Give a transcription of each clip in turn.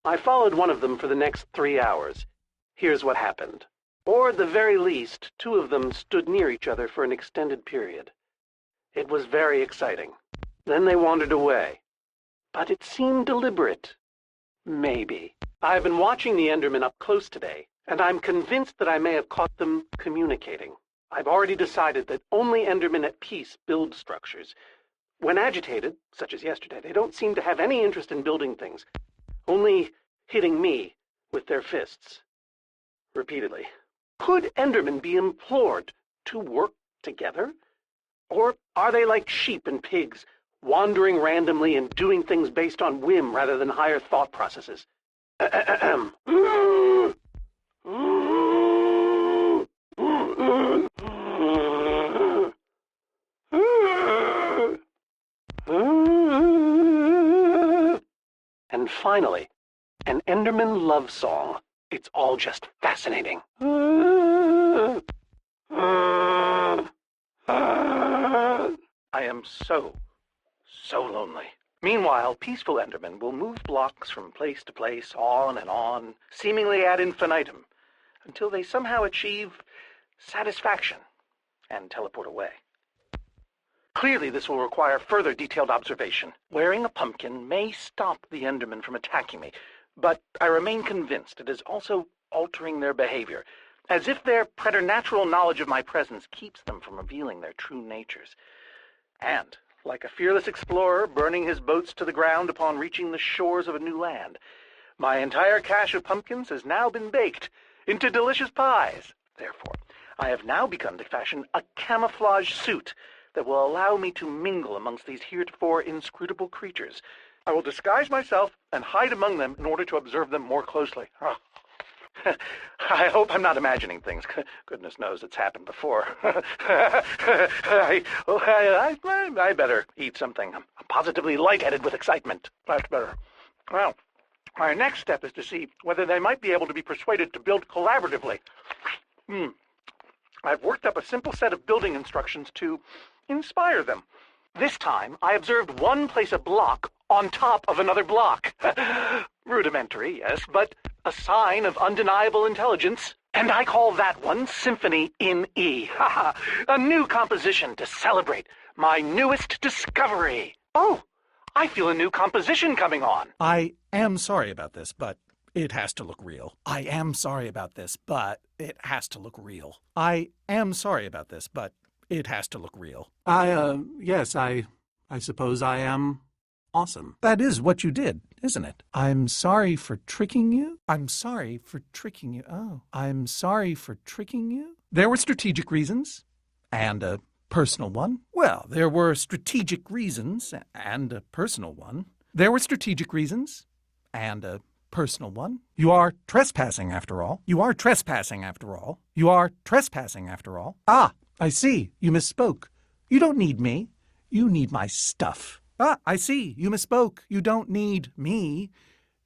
I followed one of them for the next 3 hours. Here's what happened. Or at the very least, 2 of them stood near each other for an extended period. It was very exciting. Then they wandered away. But it seemed deliberate. Maybe. I've been watching the Endermen up close today, and I'm convinced that I may have caught them communicating. I've already decided that only Endermen at peace build structures. When agitated, such as yesterday, they don't seem to have any interest in building things, only hitting me with their fists. Repeatedly. Could Endermen be implored to work together? Or are they like sheep and pigs, wandering randomly and doing things based on whim rather than higher thought processes? And finally, an Enderman love song. It's all just fascinating. I am so lonely. Meanwhile, peaceful Endermen will move blocks from place to place, on and on, seemingly ad infinitum, until they somehow achieve satisfaction and teleport away. Clearly, this will require further detailed observation. Wearing a pumpkin may stop the Endermen from attacking me, but I remain convinced it is also altering their behavior, as if their preternatural knowledge of my presence keeps them from revealing their true natures. And, like a fearless explorer burning his boats to the ground upon reaching the shores of a new land, my entire cache of pumpkins has now been baked into delicious pies. Therefore, I have now begun to fashion a camouflage suit that will allow me to mingle amongst these heretofore inscrutable creatures. I will disguise myself and hide among them in order to observe them more closely. Oh. I hope I'm not imagining things. Goodness knows it's happened before. I better eat something. I'm positively lightheaded with excitement. That's better. Well, my next step is to see whether they might be able to be persuaded to build collaboratively. I've worked up a simple set of building instructions to inspire them. This time, I observed one place a block on top of another block. Rudimentary, yes, but a sign of undeniable intelligence. And I call that one Symphony in E. A new composition to celebrate my newest discovery. Oh, I feel a new composition coming on. I am sorry about this, but it has to look real. I am sorry about this, but it has to look real. I am sorry about this, but it has to look real. Yes, I suppose I am awesome. That is what you did, isn't it? I'm sorry for tricking you. I'm sorry for tricking you. Oh, I'm sorry for tricking you. There were strategic reasons, and a personal one. Well, there were strategic reasons, and a personal one. There were strategic reasons, and a personal one. You are trespassing, after all. You are trespassing, after all. You are trespassing, after all. Ah, I see. You misspoke. You don't need me. You need my stuff. Ah, I see. You misspoke. You don't need me.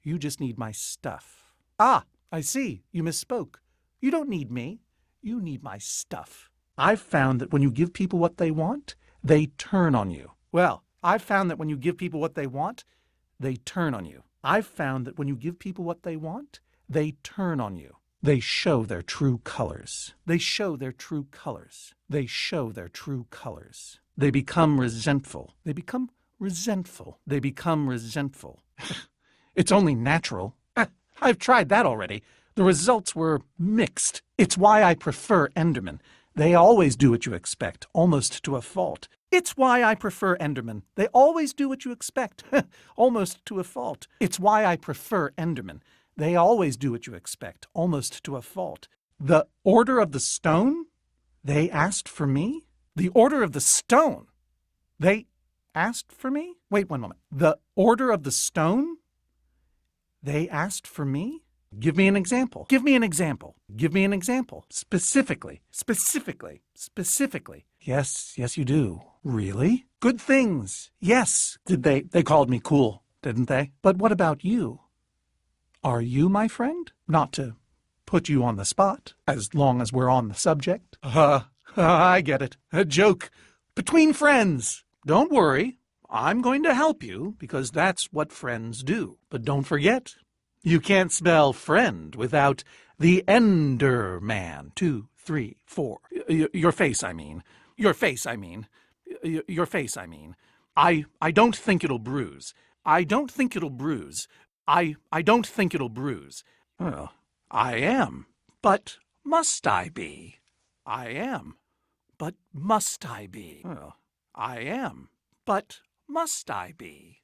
You just need my stuff. Ah, I see. You misspoke. You don't need me. You need my stuff. I've found that when you give people what they want, they turn on you. Well, I've found that when you give people what they want, they turn on you. I've found that when you give people what they want, they turn on you. They show their true colors. They show their true colors. They show their true colors. They become resentful. They become resentful. They become resentful. It's only natural. I've tried that already. The results were mixed. It's why I prefer Endermen. They always do what you expect, almost to a fault. It's why I prefer Endermen. They always do what you expect, almost to a fault. It's why I prefer Endermen. They always do what you expect, almost to a fault. The Order of the Stone? They asked for me? The Order of the Stone? They asked for me? Wait 1 moment. The Order of the Stone? They asked for me? Give me an example. Give me an example. Give me an example. Specifically. Specifically. Specifically. Yes, you do. Really? Good things. Yes. Did they called me cool, didn't they? But what about you? Are you my friend? Not to put you on the spot, as long as we're on the subject. I get it. A joke. Between friends. Don't worry. I'm going to help you, because that's what friends do. But don't forget, You can't spell friend without the Enderman. 2, 3, 4. Your face, I mean. Your face, I mean. Your face, I mean. I don't think it'll bruise. I don't think it'll bruise. I don't think it'll bruise. Well, I am. But must I be? I am. But must I be? Well, I am. But must I be?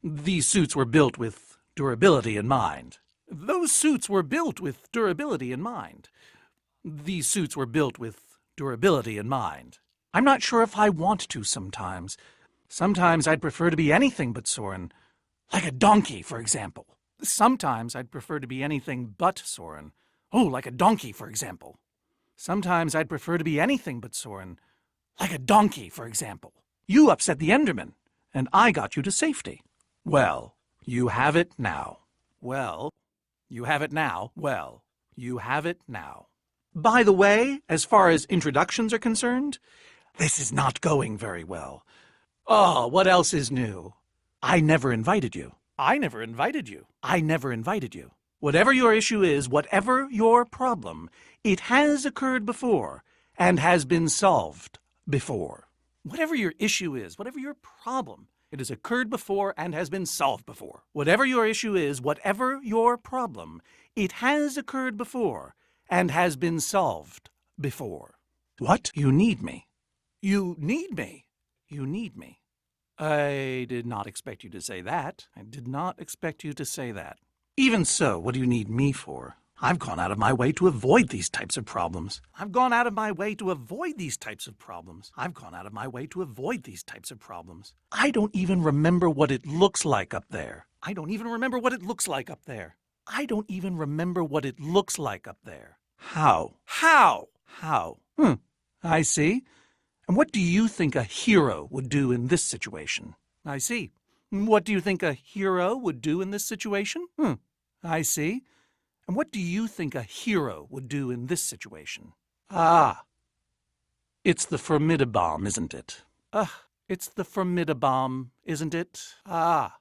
These suits were built with durability in mind. Those suits were built with durability in mind. These suits were built with durability in mind. I'm not sure if I want to sometimes. Sometimes I'd prefer to be anything but Soren. Like a donkey, for example. Sometimes I'd prefer to be anything but Soren. Oh, like a donkey, for example. Sometimes I'd prefer to be anything but Soren. Like a donkey, for example. You upset the Endermen, and I got you to safety. Well, you have it now. Well, you have it now. Well, you have it now. By the way, as far as introductions are concerned, this is not going very well. Oh, what else is new? I never invited you. I never invited you. I never invited you. Whatever your issue is, whatever your problem, it has occurred before and has been solved before. Whatever your issue is, whatever your problem, it has occurred before and has been solved before. Whatever your issue is, whatever your problem, it has occurred before and has been solved before. What? You need me. You need me. You need me. I did not expect you to say that. I did not expect you to say that. Even so, what do you need me for? I've gone out of my way to avoid these types of problems. I've gone out of my way to avoid these types of problems. I've gone out of my way to avoid these types of problems. I don't even remember what it looks like up there. I don't even remember what it looks like up there. I don't even remember what it looks like up there. How? How? How? I see. And what do you think a hero would do in this situation? I see. What do you think a hero would do in this situation? I see. And what do you think a hero would do in this situation? Ah. It's the formidabomb, isn't it? It's the formidabomb, isn't it? Ah.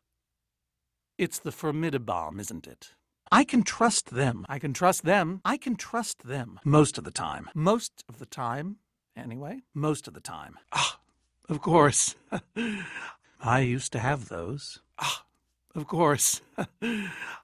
It's the formidabomb, isn't it? I can trust them. I can trust them. I can trust them. Most of the time. Most of the time. Anyway, most of the time. Of course. I used to have those. Of course.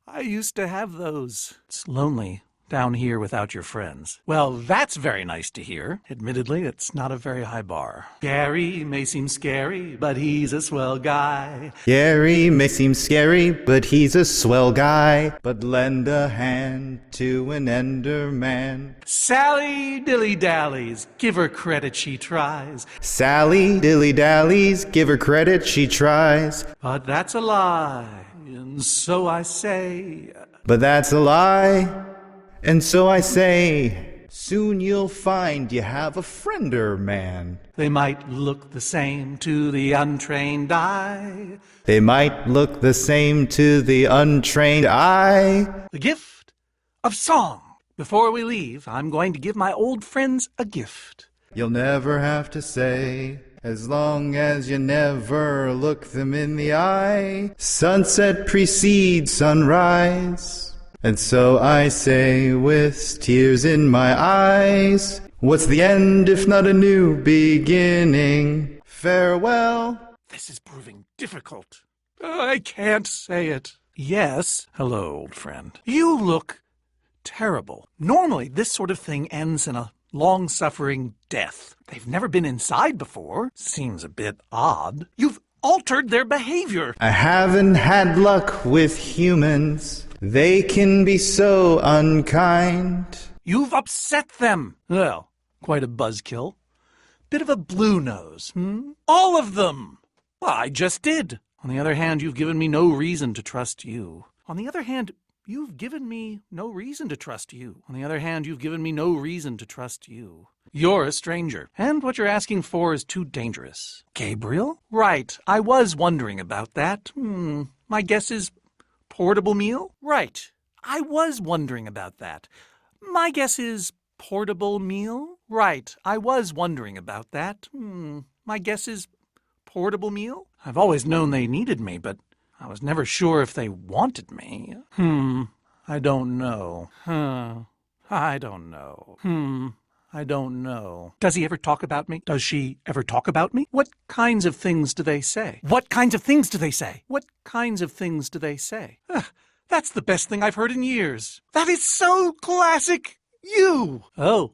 I used to have those. It's lonely down here without your friends. Well, that's very nice to hear. Admittedly, it's not a very high bar. Gary may seem scary, but he's a swell guy. Gary may seem scary, but he's a swell guy. But lend a hand to an Enderman. Sally dilly-dallies, give her credit, she tries. Sally dilly-dallies, give her credit, she tries. But that's a lie, and so I say. But that's a lie, and so I say. Soon you'll find you have a friender, man. They might look the same to the untrained eye. They might look the same to the untrained eye. The gift of song. Before we leave, I'm going to give my old friends a gift. You'll never have to say, as long as you never look them in the eye. Sunset precedes sunrise. And so I say with tears in my eyes, what's the end if not a new beginning? Farewell. This is proving difficult. I can't say it. Yes. Hello, old friend. You look terrible. Normally, this sort of thing ends in a long-suffering death. They've never been inside before. Seems a bit odd. You've altered their behavior. I haven't had luck with humans. They can be so unkind. You've upset them. Well, quite a buzzkill. Bit of a blue nose, All of them. Well, I just did. On the other hand, you've given me no reason to trust you. On the other hand, you've given me no reason to trust you. On the other hand, you've given me no reason to trust you. You're a stranger, and what you're asking for is too dangerous. Gabriel? Right, I was wondering about that. My guess is portable meal? Right, I was wondering about that. My guess is portable meal? Right, I was wondering about that. My guess is portable meal? I've always known they needed me, but I was never sure if they wanted me. I don't know. I don't know. I don't know. Does he ever talk about me? Does she ever talk about me? What kinds of things do they say? What kinds of things do they say? What kinds of things do they say? That's the best thing I've heard in years. That is so classic you. Oh,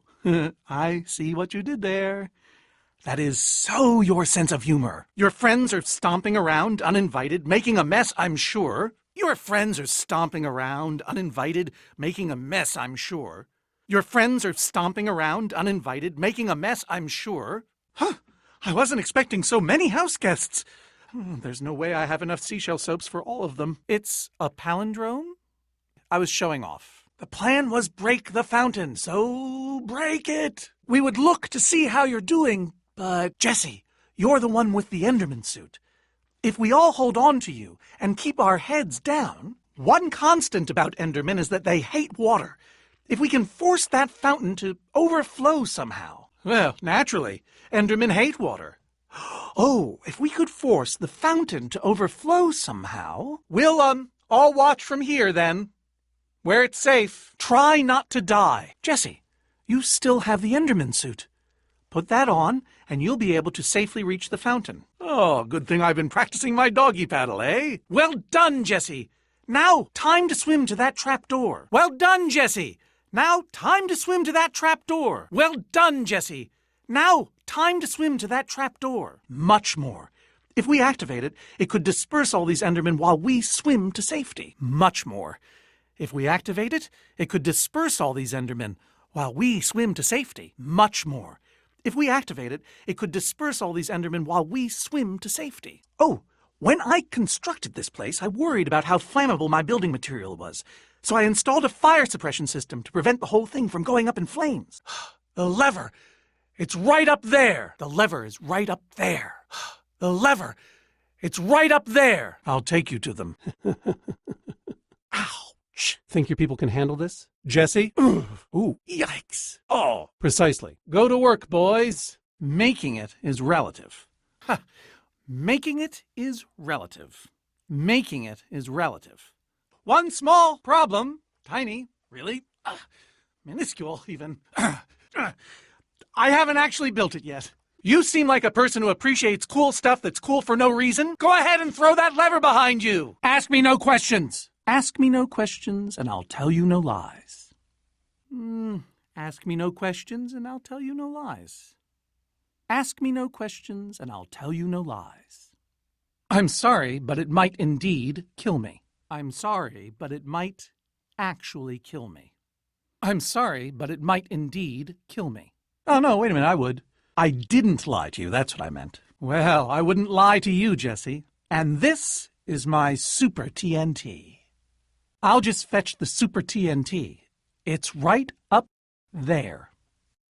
I see what you did there. That is so your sense of humor. Your friends are stomping around uninvited, making a mess, I'm sure. Your friends are stomping around uninvited, making a mess, I'm sure. Your friends are stomping around uninvited, making a mess, I'm sure. I wasn't expecting so many house guests. There's no way I have enough seashell soaps for all of them. It's a palindrome? I was showing off. The plan was break the fountain, so break it. We would look to see how you're doing, but Jesse, you're the one with the Enderman suit. If we all hold on to you and keep our heads down, one constant about Endermen is that they hate water. If we can force that fountain to overflow somehow. Well, naturally, Endermen hate water. Oh, if we could force the fountain to overflow somehow. We'll, all watch from here then. Where it's safe. Try not to die. Jesse, you still have the Enderman suit. Put that on, and you'll be able to safely reach the fountain. Oh, good thing I've been practicing my doggy paddle, eh? Well done, Jesse. Now, time to swim to that trap door. Well done, Jesse. Now, time to swim to that trap door. Well done, Jesse. Now, time to swim to that trap door. Much more. If we activate it, it could disperse all these Endermen while we swim to safety. Much more. If we activate it, it could disperse all these Endermen while we swim to safety. Much more. If we activate it, it could disperse all these Endermen while we swim to safety. Oh, when I constructed this place, I worried about how flammable my building material was. So I installed a fire suppression system to prevent the whole thing from going up in flames. The lever, it's right up there. The lever is right up there. The lever, it's right up there. I'll take you to them. Ouch. Think your people can handle this? Jesse? Ooh, yikes. Oh, Precisely. Go to work, boys. making it is relative. Making it is relative. Making it is relative. One small problem, tiny, really, minuscule even. I haven't actually built it yet. You seem like a person who appreciates cool stuff that's cool for no reason. Go ahead and throw that lever behind you. Ask me no questions. Ask me no questions and I'll tell you no lies. Ask me no questions and I'll tell you no lies. Ask me no questions and I'll tell you no lies. I'm sorry, but it might indeed kill me. I'm sorry, but it might actually kill me. I'm sorry, but it might indeed kill me. Oh, no, wait a minute, I would. I didn't lie to you, that's what I meant. Well, I wouldn't lie to you, Jesse. And this is my Super TNT. I'll just fetch the Super TNT. It's right up there.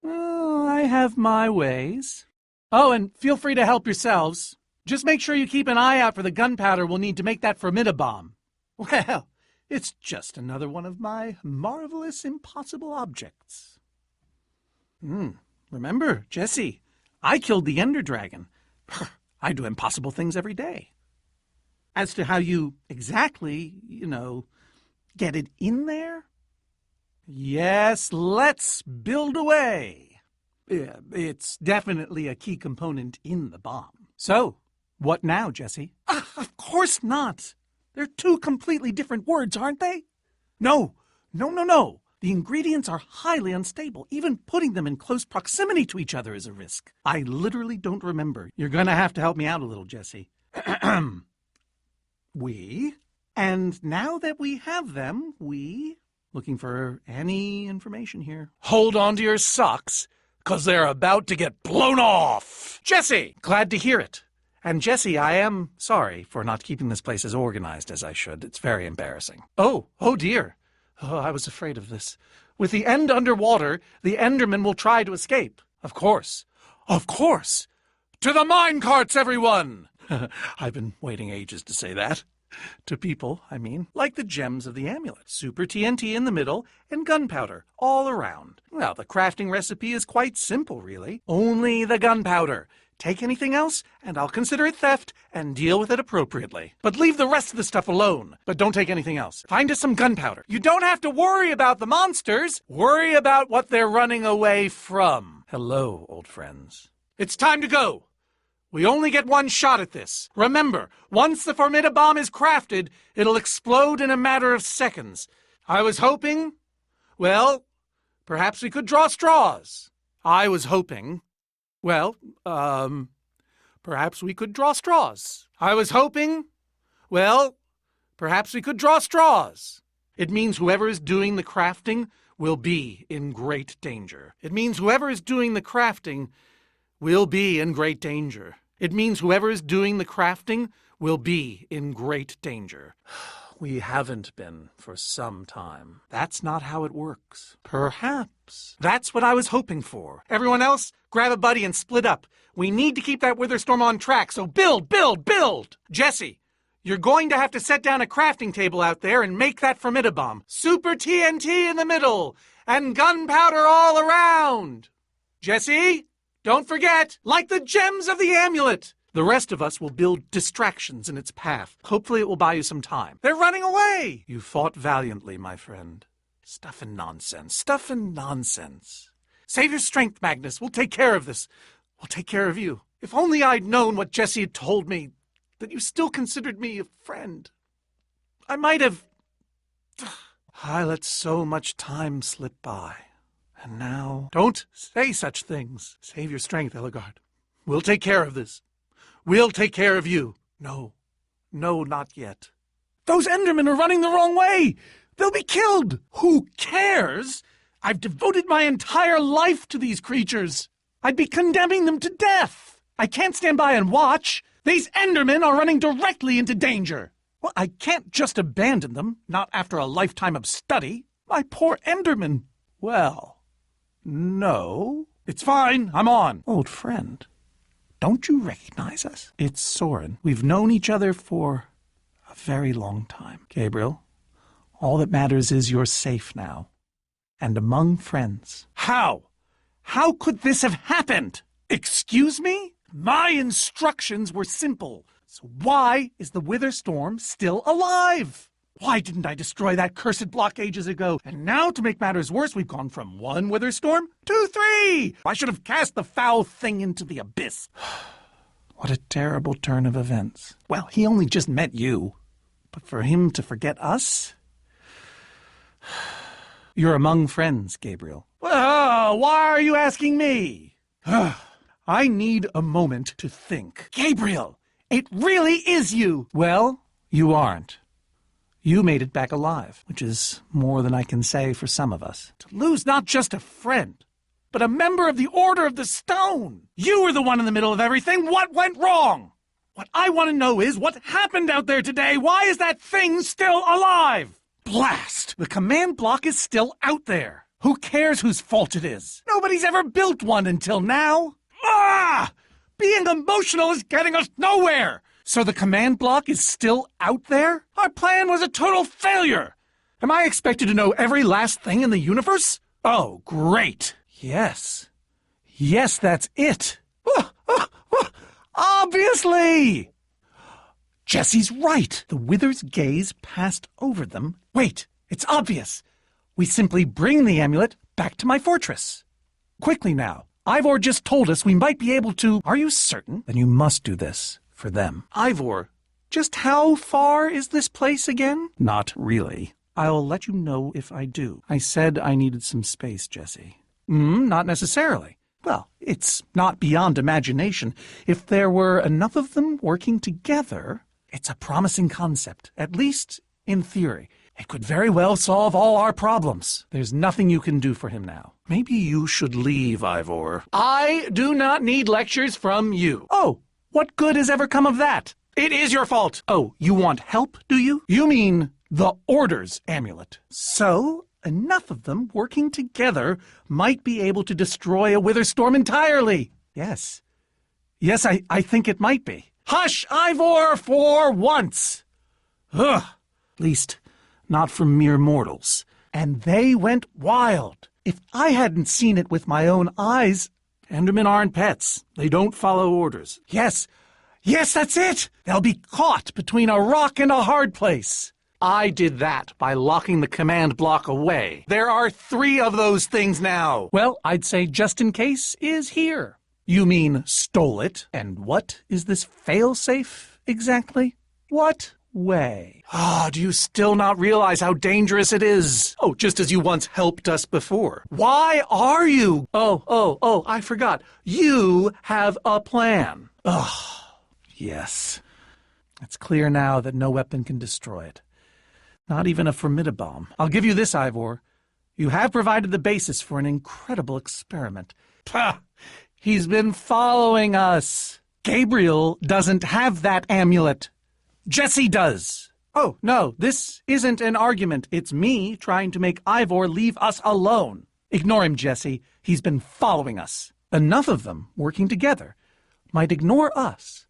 Oh, I have my ways. Oh, and feel free to help yourselves. Just make sure you keep an eye out for the gunpowder we'll need to make that formidabomb. Well, it's just another one of my marvelous impossible objects. Remember, Jesse, I killed the Ender Dragon. I do impossible things every day. As to how you exactly, get it in there? Yes, let's build away. It's definitely a key component in the bomb. So, what now, Jesse? Of course not. They're two completely different words, aren't they? No. The ingredients are highly unstable. Even putting them in close proximity to each other is a risk. I literally don't remember. You're going to have to help me out a little, Jesse. And now that we have them, looking for any information here. Hold on to your socks, 'cause they're about to get blown off. Jesse! Glad to hear it. And Jesse, I am sorry for not keeping this place as organized as I should. It's very embarrassing. Oh dear. Oh, I was afraid of this. With the end underwater, the Endermen will try to escape. Of course. To the mine carts, everyone! I've been waiting ages to say that. To people, I mean. Like the gems of the amulet. Super TNT in the middle and gunpowder all around. Well, the crafting recipe is quite simple, really. Only the gunpowder. Take anything else, and I'll consider it theft and deal with it appropriately. But leave the rest of the stuff alone. But don't take anything else. Find us some gunpowder. You don't have to worry about the monsters. Worry about what they're running away from. Hello, old friends. It's time to go. We only get one shot at this. Remember, once the Formidabomb is crafted, it'll explode in a matter of seconds. I was hoping... Well, perhaps we could draw straws. I was hoping... Well, perhaps we could draw straws. I was hoping... Well, perhaps we could draw straws. It means whoever is doing the crafting will be in great danger. It means whoever is doing the crafting will be in great danger. It means whoever is doing the crafting will be in great danger. We haven't been for some time. That's not how it works. Perhaps. That's what I was hoping for. Everyone else, grab a buddy and split up. We need to keep that Witherstorm on track, so build, build, build! Jesse, you're going to have to set down a crafting table out there and make that Formidabomb. Super TNT in the middle, and gunpowder all around. Jesse, don't forget, like the gems of the amulet. The rest of us will build distractions in its path. Hopefully it will buy you some time. They're running away! You fought valiantly, my friend. Stuff and nonsense. Stuff and nonsense. Save your strength, Magnus. We'll take care of this. We'll take care of you. If only I'd known what Jesse had told me, that you still considered me a friend. I might have... I let so much time slip by. And now... Don't say such things. Save your strength, Ellegaard. We'll take care of this. We'll take care of you. No, not yet. Those Endermen are running the wrong way. They'll be killed. Who cares? I've devoted my entire life to these creatures. I'd be condemning them to death. I can't stand by and watch. These Endermen are running directly into danger. Well, I can't just abandon them, not after a lifetime of study. My poor Endermen. Well, no. It's fine. I'm on. Old friend. Don't you recognize us? It's Soren. We've known each other for a very long time. Gabriel, all that matters is you're safe now. And among friends. How? How could this have happened? Excuse me? My instructions were simple. So why is the Witherstorm still alive? Why didn't I destroy that cursed block ages ago? And now, to make matters worse, we've gone from 1 Witherstorm to 3! I should have cast the foul thing into the abyss. What a terrible turn of events. Well, he only just met you. But for him to forget us? You're among friends, Gabriel. Well, why are you asking me? I need a moment to think. Gabriel, it really is you! Well, you aren't. You made it back alive, which is more than I can say for some of us. To lose not just a friend, but a member of the Order of the Stone. You were the one in the middle of everything. What went wrong? What I want to know is what happened out there today. Why is that thing still alive? Blast! The command block is still out there. Who cares whose fault it is? Nobody's ever built one until now. Ah! Being emotional is getting us nowhere. So the command block is still out there? Our plan was a total failure! Am I expected to know every last thing in the universe? Oh, great. Yes. Yes, that's it. Obviously! Jesse's right. The Wither's gaze passed over them. Wait, it's obvious. We simply bring the amulet back to my fortress. Quickly now. Ivor just told us we might be able to... Are you certain? Then you must do this. For them. Ivor, just how far is this place again? Not really. I'll let you know if I do. I said I needed some space, Jesse. Not necessarily. Well, it's not beyond imagination. If there were enough of them working together, it's a promising concept, at least in theory. It could very well solve all our problems. There's nothing you can do for him now. Maybe you should leave, Ivor. I do not need lectures from you. Oh! What good has ever come of that? It is your fault. Oh, you want help, do you? You mean the Order's amulet. So, enough of them working together might be able to destroy a Witherstorm entirely. Yes. Yes, I think it might be. Hush, Ivor, for once! Ugh. At least, not for mere mortals. And they went wild. If I hadn't seen it with my own eyes... Endermen aren't pets. They don't follow orders. Yes, that's it! They'll be caught between a rock and a hard place. I did that by locking the command block away. There are 3 of those things now. Well, I'd say just in case is here. You mean stole it? And what is this fail-safe exactly? What way? Do you still not realize how dangerous it is? Oh, just as you once helped us before. Why are you? Oh, I forgot. You have a plan. Yes. It's clear now that no weapon can destroy it. Not even a formidabomb. I'll give you this, Ivor. You have provided the basis for an incredible experiment. Pah! He's been following us. Gabriel doesn't have that amulet. Jesse does. Oh, no, this isn't an argument. It's me trying to make Ivor leave us alone. Ignore him, Jesse. He's been following us. Enough of them working together might ignore us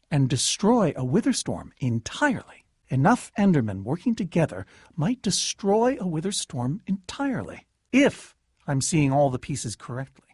and destroy a Witherstorm entirely. Enough Endermen working together might destroy a Witherstorm entirely. If I'm seeing all the pieces correctly.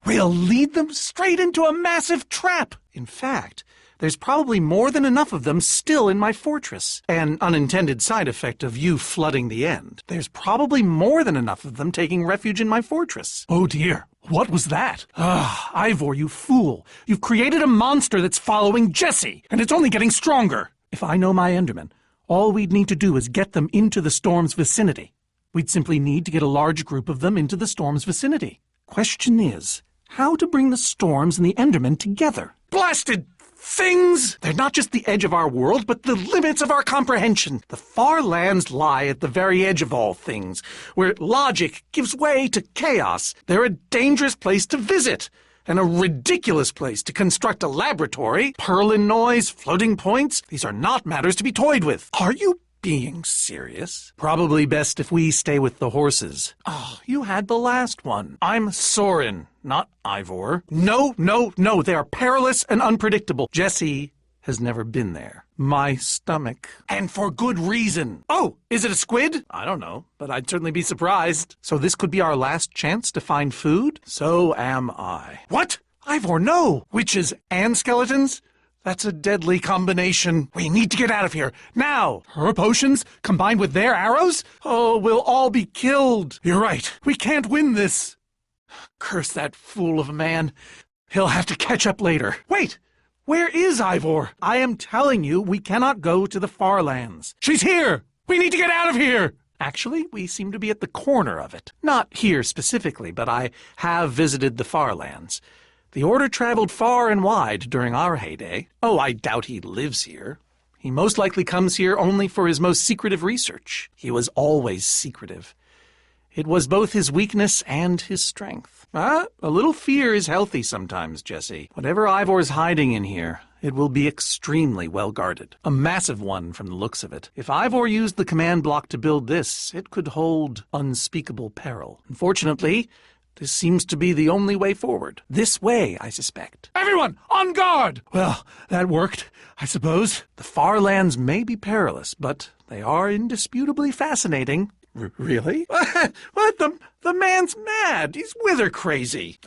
We'll lead them straight into a massive trap. In fact, there's probably more than enough of them still in my fortress. An unintended side effect of you flooding the end. There's probably more than enough of them taking refuge in my fortress. Oh dear, what was that? Ivor, you fool. You've created a monster that's following Jesse, and it's only getting stronger. If I know my Endermen, all we'd need to do is get them into the storm's vicinity. We'd simply need to get a large group of them into the storm's vicinity. Question is, how to bring the storms and the Endermen together? Blasted things! They're not just the edge of our world, but the limits of our comprehension. The far lands lie at the very edge of all things, where logic gives way to chaos. They're a dangerous place to visit, and a ridiculous place to construct a laboratory. Purlin noise, floating points, these are not matters to be toyed with. Are you being serious? Probably best if we stay with the horses. You had the last one. I'm Soren, not Ivor. No, they are perilous and unpredictable. Jesse has never been there. My stomach. And for good reason. Oh, is it a squid? I don't know, but I'd certainly be surprised. So this could be our last chance to find food? So am I. What? Ivor, no! Witches and skeletons? That's a deadly combination. We need to get out of here, now! Her potions, combined with their arrows? Oh, we'll all be killed. You're right. We can't win this. Curse that fool of a man. He'll have to catch up later. Wait! Where is Ivor? I am telling you, we cannot go to the far lands. She's here! We need to get out of here! Actually, we seem to be at the corner of it. Not here specifically, but I have visited the far lands. The Order traveled far and wide during our heyday. Oh, I doubt he lives here. He most likely comes here only for his most secretive research. He was always secretive. It was both his weakness and his strength. A little fear is healthy sometimes, Jesse. Whatever Ivor's hiding in here, it will be extremely well guarded. A massive one from the looks of it. If Ivor used the command block to build this, it could hold unspeakable peril. Unfortunately, this seems to be the only way forward. This way, I suspect. Everyone, on guard! Well, that worked, I suppose. The far lands may be perilous, but they are indisputably fascinating. Really? What? The man's mad. He's wither crazy.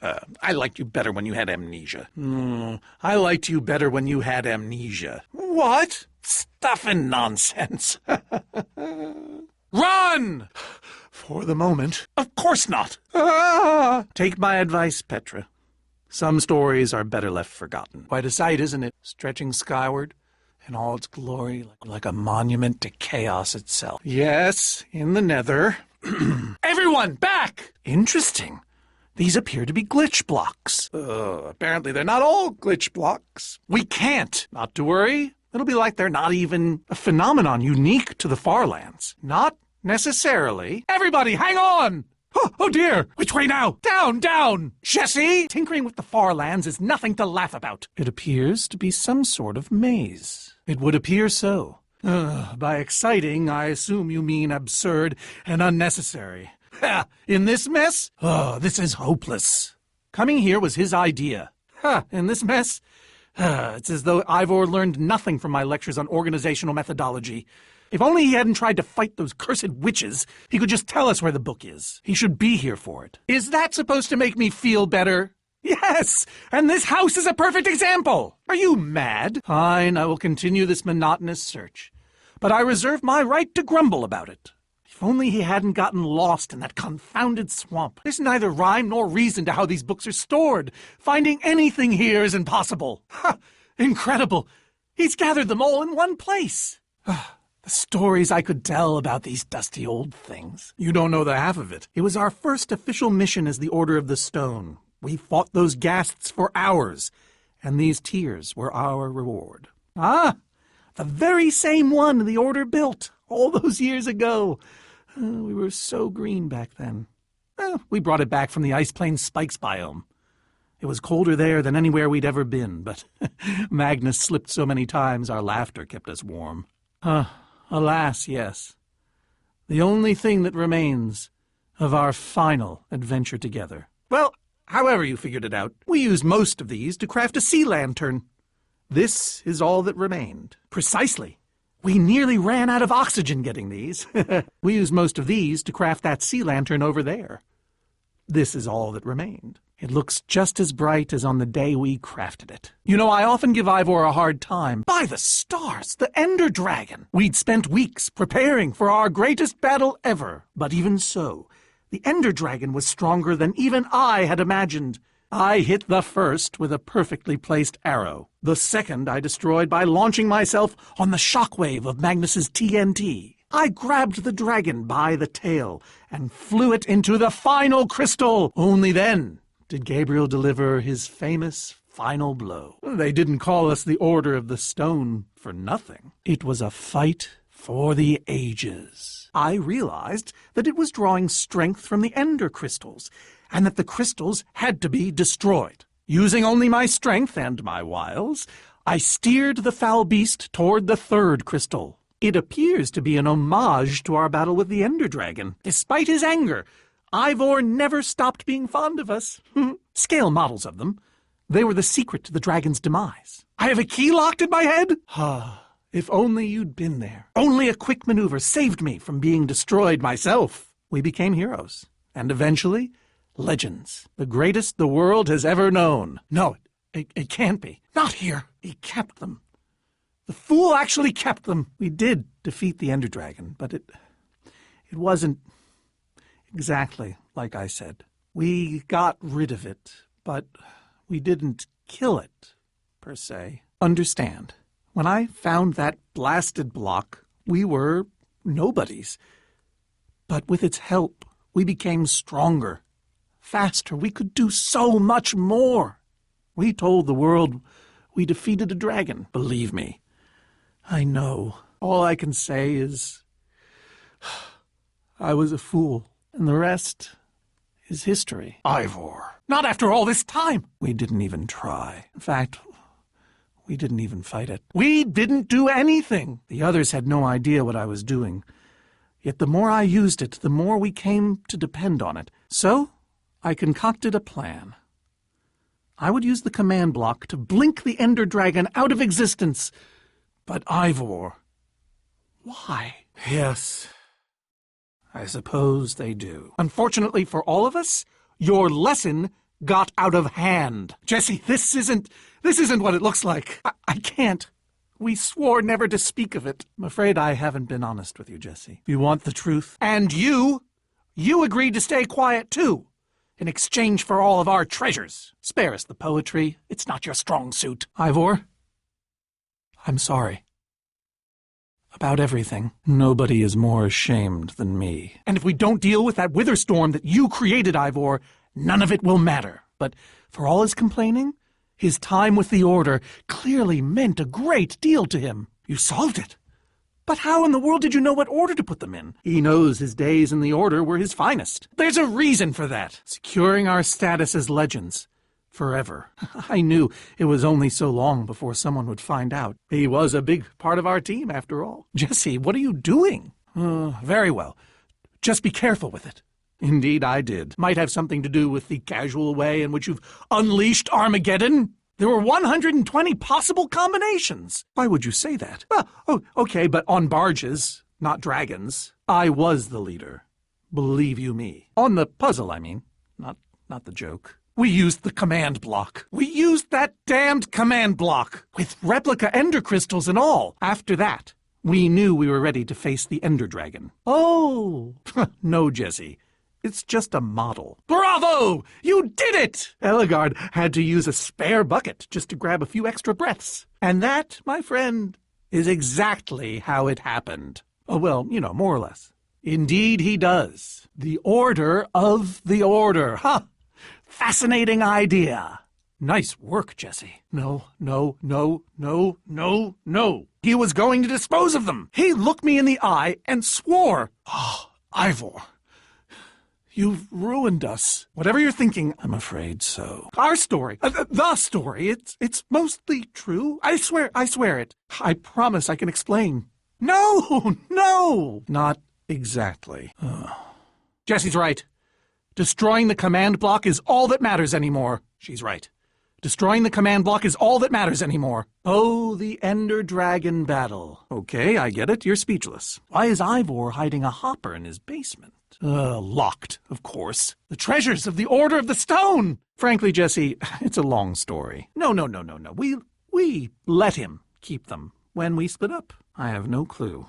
I liked you better when you had amnesia. I liked you better when you had amnesia. What? Stuff and nonsense. Run! For the moment. Of course not. Take my advice, Petra. Some stories are better left forgotten. Quite a sight, isn't it? Stretching skyward in all its glory, like a monument to chaos itself. Yes, in the nether. Everyone, back! Interesting. These appear to be glitch blocks. Apparently they're not all glitch blocks. We can't. Not to worry. It'll be like they're not even a phenomenon unique to the far lands. Not necessarily. Everybody, hang on! Oh dear! Which way now? Down! Jesse! Tinkering with the far lands is nothing to laugh about. It appears to be some sort of maze. It would appear so. By exciting, I assume you mean absurd and unnecessary. In this mess? This is hopeless. Coming here was his idea. In this mess? It's as though Ivor learned nothing from my lectures on organizational methodology. If only he hadn't tried to fight those cursed witches, he could just tell us where the book is. He should be here for it. Is that supposed to make me feel better? Yes, and this house is a perfect example. Are you mad? Fine, I will continue this monotonous search. But I reserve my right to grumble about it. If only he hadn't gotten lost in that confounded swamp. There's neither rhyme nor reason to how these books are stored. Finding anything here is impossible. Ha! Incredible. He's gathered them all in one place. The stories I could tell about these dusty old things. You don't know the half of it. It was our first official mission as the Order of the Stone. We fought those ghasts for hours, and these tears were our reward. Ah, the very same one the Order built all those years ago. We were so green back then. We brought it back from the Ice Plains Spikes biome. It was colder there than anywhere we'd ever been, but Magnus slipped so many times our laughter kept us warm. Alas, yes. The only thing that remains of our final adventure together. Well, however you figured it out, we used most of these to craft a sea lantern. This is all that remained. Precisely. We nearly ran out of oxygen getting these. We used most of these to craft that sea lantern over there. This is all that remained. It looks just as bright as on the day we crafted it. You know, I often give Ivor a hard time. By the stars, the Ender Dragon! We'd spent weeks preparing for our greatest battle ever. But even so, the Ender Dragon was stronger than even I had imagined. I hit the first with a perfectly placed arrow. The second I destroyed by launching myself on the shockwave of Magnus's TNT. I grabbed the dragon by the tail and flew it into the final crystal. Only then did Gabriel deliver his famous final blow. They didn't call us the Order of the Stone for nothing. It was a fight for the ages. I realized that it was drawing strength from the Ender crystals, and that the crystals had to be destroyed. Using only my strength and my wiles, I steered the foul beast toward the third crystal. It appears to be an homage to our battle with the Ender Dragon. Despite his anger, Ivor never stopped being fond of us. Scale models of them. They were the secret to the dragon's demise. I have a key locked in my head? If only you'd been there. Only a quick maneuver saved me from being destroyed myself. We became heroes, and eventually legends, the greatest the world has ever known. No, it can't be. Not here. He kept them. The fool actually kept them. We did defeat the Ender Dragon, but it wasn't exactly like I said. We got rid of it, but we didn't kill it, per se. Understand, when I found that blasted block, we were nobodies. But with its help, we became stronger. Faster, we could do so much more. We told the world we defeated a dragon. Believe me, I know. All I can say is I was a fool, and the rest is history. Ivor, not after all this time. We didn't even try. In fact, we didn't even fight it. We didn't do anything. The others had no idea what I was doing. Yet the more I used it, the more we came to depend on it. So I concocted a plan. I would use the command block to blink the Ender Dragon out of existence. But Ivor, why? Yes, I suppose they do. Unfortunately for all of us, your lesson got out of hand. Jesse, this isn't what it looks like. I can't. We swore never to speak of it. I'm afraid I haven't been honest with you, Jesse. You want the truth? And you agreed to stay quiet too, in exchange for all of our treasures. Spare us the poetry. It's not your strong suit. Ivor, I'm sorry. About everything. Nobody is more ashamed than me. And if we don't deal with that wither storm that you created, Ivor, none of it will matter. But for all his complaining, his time with the Order clearly meant a great deal to him. You solved it. But how in the world did you know what order to put them in? He knows his days in the Order were his finest. There's a reason for that. Securing our status as legends. Forever. I knew it was only so long before someone would find out. He was a big part of our team, after all. Jesse, what are you doing? Very well. Just be careful with it. Indeed, I did. Might have something to do with the casual way in which you've unleashed Armageddon. There were 120 possible combinations. Why would you say that? Well, okay, but on barges, not dragons. I was the leader. Believe you me. On the puzzle, I mean. Not the joke. We used the command block. We used that damned command block, with replica ender crystals and all. After that, we knew we were ready to face the Ender Dragon. Oh, no, Jesse. It's just a model. Bravo! You did it! Ellegaard had to use a spare bucket just to grab a few extra breaths. And that, my friend, is exactly how it happened. Oh, well, more or less. Indeed he does. The Order of the Order. Ha! Fascinating idea. Nice work, Jesse. No. He was going to dispose of them. He looked me in the eye and swore. Oh, Ivor. You've ruined us. Whatever you're thinking, I'm afraid so. Our story, the story, it's mostly true. I swear it. I promise I can explain. No, not exactly. Jesse's right. Destroying the command block is all that matters anymore. She's right. Destroying the command block is all that matters anymore. Oh, the Ender Dragon battle. Okay, I get it. You're speechless. Why is Ivor hiding a hopper in his basement? Locked, of course. The treasures of the Order of the Stone! Frankly, Jesse, it's a long story. No. We let him keep them when we split up. I have no clue.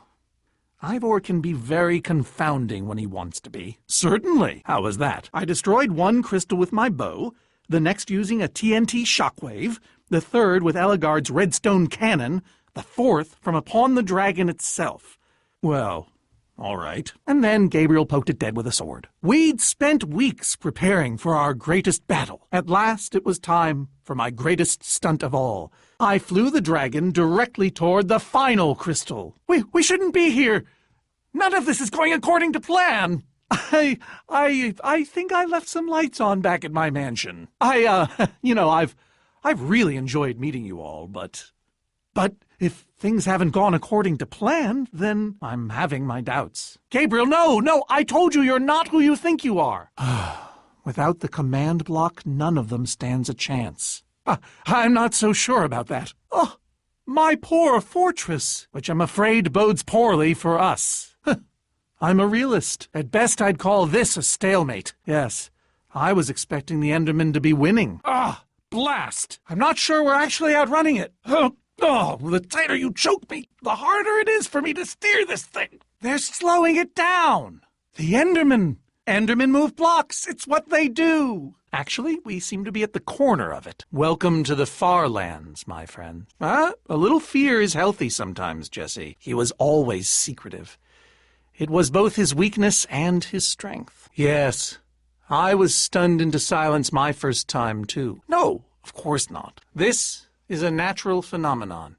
Ivor can be very confounding when he wants to be. Certainly. How was that? I destroyed one crystal with my bow, the next using a TNT shockwave, the third with Ellegaard's redstone cannon, the fourth from upon the dragon itself. Well, all right. And then Gabriel poked it dead with a sword. We'd spent weeks preparing for our greatest battle. At last it was time for my greatest stunt of all. I flew the dragon directly toward the final crystal. We shouldn't be here. None of this is going according to plan. I think I left some lights on back at my mansion. I've really enjoyed meeting you all, but if things haven't gone according to plan, then I'm having my doubts. Gabriel, no, I told you you're not who you think you are. Without the command block, none of them stands a chance. I'm not so sure about that. Oh, my poor fortress, which I'm afraid bodes poorly for us. I'm a realist. At best, I'd call this a stalemate. Yes, I was expecting the Endermen to be winning. Blast! I'm not sure we're actually outrunning it. The tighter you choke me, the harder it is for me to steer this thing. They're slowing it down. The Endermen move blocks. It's what they do. Actually, we seem to be at the corner of it. Welcome to the far lands, my friend. A little fear is healthy sometimes, Jesse. He was always secretive. It was both his weakness and his strength. Yes, I was stunned into silence my first time, too. No, of course not. This is a natural phenomenon.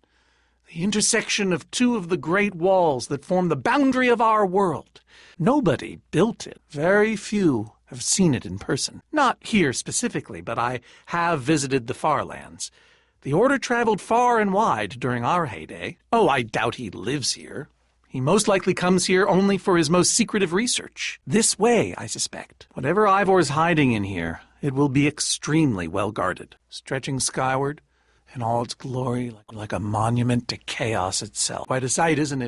The intersection of two of the great walls that form the boundary of our world. Nobody built it. Very few have seen it in person. Not here specifically, but I have visited the far lands. The Order traveled far and wide during our heyday. Oh, I doubt he lives here. He most likely comes here only for his most secretive research. This way, I suspect. Whatever Ivor's hiding in here, it will be extremely well guarded, stretching skyward in all its glory like a monument to chaos itself. Quite a sight, isn't it?